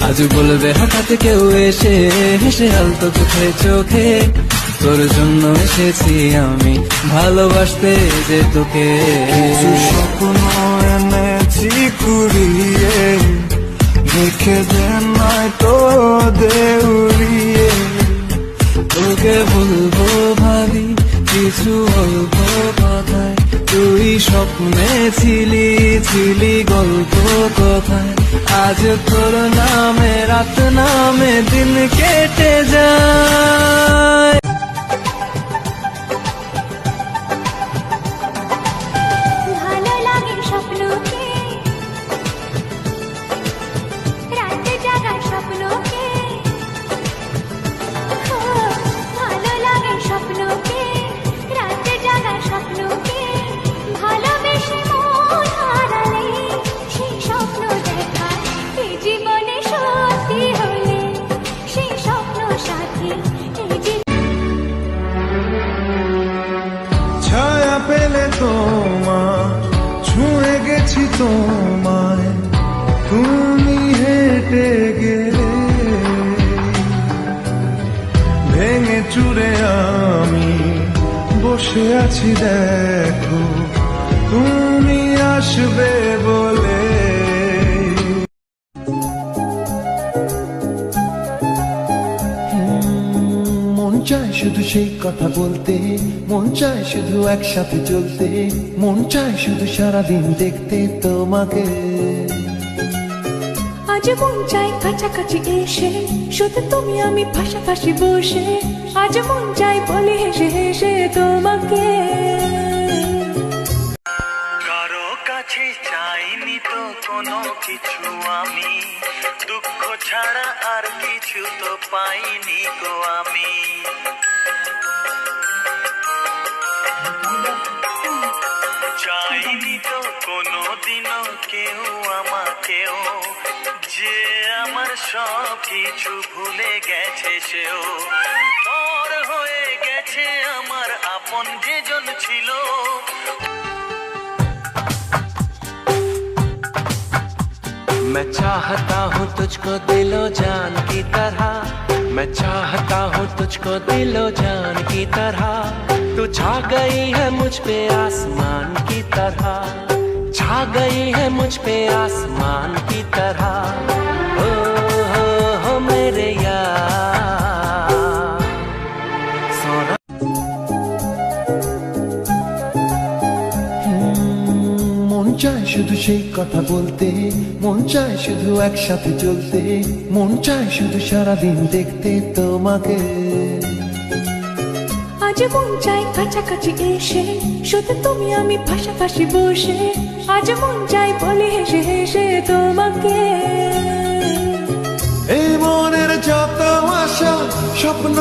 আজ বলবে হঠাৎ কেউ এসে হেসে আলতো চোখে চোখে, তোর জন্য এসেছি আমি ভালোবাসতে যে তোকে। কিছু স্বপ্ন এনেছি কুড়িয়ে, রেখে দেন নয়তো দেউড়িয়ে। তোকে বলবো ভাবি কিছু অল্প কথায়, তুই স্বপ্নে ছিলি ছিলি গল্প কথায়। আজ তোর নামে রাত নামে দিন কেটে যায়। ভালো লাগে স্বপ্নকে, রাতে জাগা স্বপ্নকে, ভালো লাগে স্বপ্নকে, রাতে জাগা স্বপ্নকে। ভালোবেসে মন হারালে সেই স্বপ্ন দেখা, এই জীবনে সত্যি হলে সেই স্বপ্ন সাথী। ছায়া পেলে তোমার ছুঁয়ে গেছি তোমায়, তুমি হেঁটে গেলে ভেঙে চুরে আমি বসে আছি দেখো, তুমি আসবে বলে। মন চায় শুধু সেই কথা বলতে, মন চায় শুধু একসাথে চলতে, মন চায় শুধু সারাদিন দেখতে তোমাকে। আজ মন চাই কাছাকাছি এসে, শুধু তুমি আমি পাশাপাশি বসে। আজ মন চাই বলে হেসে হেসে তোমাকে। কারো কাছে চাইনি তো কোনো কিছু আমি, দুঃখ ছাড়া আর কিছু তো পাইনি গো আমি। চাইনি তো কোনো দিনও কেউ আমাকেও, যে আমার সব কিছু ভুলে গেছে সেও। পর হয়ে গেছে আমার আপন যেজন ছিল। मैं चाहता हूँ तुझको दिलो जान की तरह, मैं चाहता हूँ तुझको दिलो जान की तरह। तू छा गई है मुझ पे आसमान की तरह, छा गई है मुझ पे आसमान की तरह। हो मेरे यार सोना। মন চায় শুধু সেই কথা বলতে, মন চায় শুধু একসাথে চলতে, মন চায় শুধু সারাদিন দেখতে তোমাকে। আজ মন চাই কাছাকাছি এসে, শুধু তুমি আমি পাশাপাশি বসে। আজ মন চাই বলে হেসে হেসে তোমাকে। এই মনের যত আশা স্বপ্ন